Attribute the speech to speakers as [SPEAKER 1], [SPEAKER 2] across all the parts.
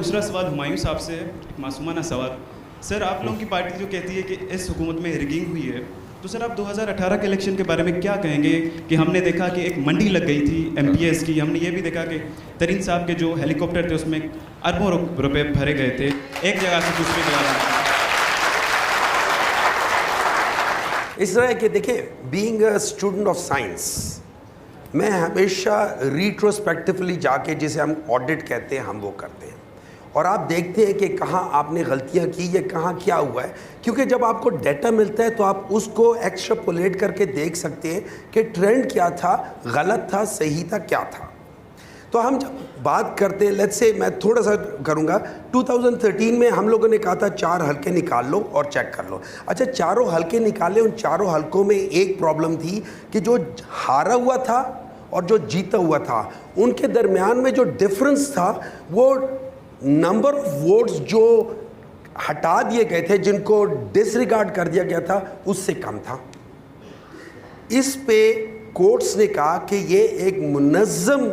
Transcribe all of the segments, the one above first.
[SPEAKER 1] دوسرا سوال ہمایوں صاحب سے ہے، ایک معصومانہ سوال. سر آپ لوگوں کی پارٹی جو کہتی ہے کہ اس حکومت میں رگنگ ہوئی ہے، تو سر آپ 2018 کے الیکشن کے بارے میں کیا کہیں گے کہ ہم نے دیکھا کہ ایک منڈی لگ گئی تھی ایم پی ایس کی، ہم نے یہ بھی دیکھا کہ ترین صاحب کے جو ہیلی کاپٹر تھے اس میں اربوں روپے بھرے گئے تھے ایک جگہ سے دوسری جگہ.
[SPEAKER 2] اس طرح ہے کہ دیکھیں، being a student of science, میں ہمیشہ ریٹروسپیکٹیولی جا کے جسے ہم آڈٹ کہتے ہیں ہم وہ کرتے ہیں، اور آپ دیکھتے ہیں کہ کہاں آپ نے غلطیاں کی یا کہاں کیا ہوا ہے. کیونکہ جب آپ کو ڈیٹا ملتا ہے تو آپ اس کو ایکسٹراپولیٹ کر کے دیکھ سکتے ہیں کہ ٹرینڈ کیا تھا، غلط تھا، صحیح تھا، کیا تھا. تو ہم جب بات کرتے ہیں، لیٹس سے میں تھوڑا سا کروں گا، 2013 میں ہم لوگوں نے کہا تھا 4 حلقے نکال لو اور چیک کر لو. اچھا 4 حلقے نکالے، ان 4 حلقوں میں ایک پرابلم تھی کہ جو ہارا ہوا تھا اور جو جیتا ہوا تھا ان کے درمیان میں جو ڈفرنس تھا وہ نمبر آف ووٹس جو ہٹا دیے گئے تھے، جن کو ڈس ریگارڈ کر دیا گیا تھا، اس سے کم تھا. اس پہ کورٹس نے کہا کہ یہ ایک منظم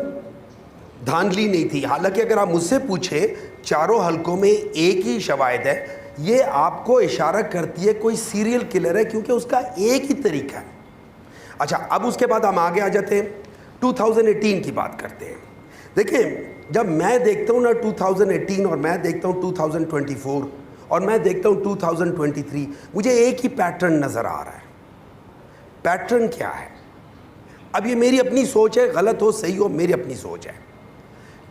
[SPEAKER 2] دھاندلی نہیں تھی. حالانکہ اگر آپ مجھ سے پوچھیں 4 حلقوں میں ایک ہی شواہد ہے، یہ آپ کو اشارہ کرتی ہے کوئی سیریل کلر ہے، کیونکہ اس کا ایک ہی طریقہ ہے. اچھا اب اس کے بعد ہم آگے آ جاتے ہیں، 2018 کی بات کرتے ہیں. دیکھیں جب میں دیکھتا ہوں نا 2018 اور میں دیکھتا ہوں 2024 اور میں دیکھتا ہوں 2023، مجھے ایک ہی پیٹرن نظر آ رہا ہے. پیٹرن کیا ہے؟ اب یہ میری اپنی سوچ ہے، غلط ہو صحیح ہو، میری اپنی سوچ ہے.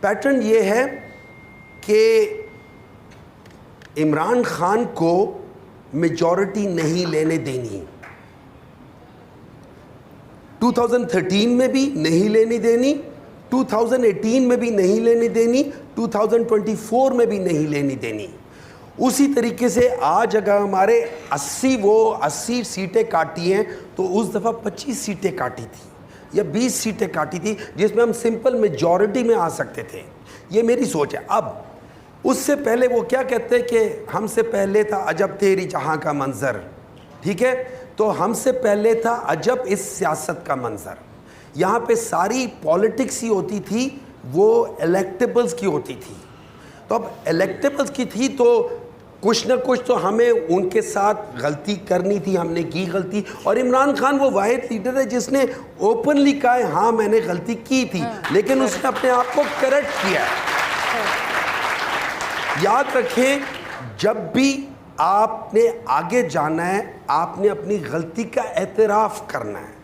[SPEAKER 2] پیٹرن یہ ہے کہ عمران خان کو میجورٹی نہیں لینے دینی، 2013 میں بھی نہیں لینی دینی، 2018 میں بھی نہیں لینی دینی، 2024 میں بھی نہیں لینی دینی. اسی طریقے سے آج اگر ہمارے 80 سیٹیں کاٹی ہیں تو اس دفعہ 25 سیٹیں کاٹی تھی یا 20 سیٹیں کاٹی تھی جس میں ہم سمپل میجورٹی میں آ سکتے تھے. یہ میری سوچ ہے. اب اس سے پہلے وہ کیا کہتے ہیں کہ ہم سے پہلے تھا عجب تیری جہاں کا منظر، ٹھیک ہے، تو ہم سے پہلے تھا عجب اس سیاست کا منظر. یہاں پہ ساری پالیٹکس ہی ہوتی تھی، وہ الیکٹیبلز کی ہوتی تھی. تو اب الیکٹیبلز کی تھی تو کچھ نہ کچھ تو ہمیں ان کے ساتھ غلطی کرنی تھی، ہم نے کی غلطی. اور عمران خان وہ واحد لیڈر ہے جس نے اوپنلی کہا ہے ہاں میں نے غلطی کی تھی، لیکن اس نے اپنے آپ کو کریکٹ کیا ہے. یاد رکھیں جب بھی آپ نے آگے جانا ہے آپ نے اپنی غلطی کا اعتراف کرنا ہے.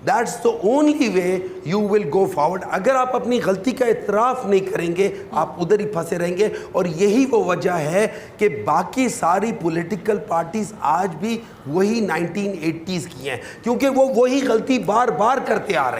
[SPEAKER 2] That's the only way you will go forward. اگر آپ اپنی غلطی کا اعتراف نہیں کریں گے آپ ادھر ہی پھنسے رہیں گے. اور یہی وہ وجہ ہے کہ باقی ساری پولیٹیکل پارٹیز آج بھی وہی 1980s کی ہیں، کیونکہ وہ وہی غلطی بار بار کرتے آ رہے ہیں.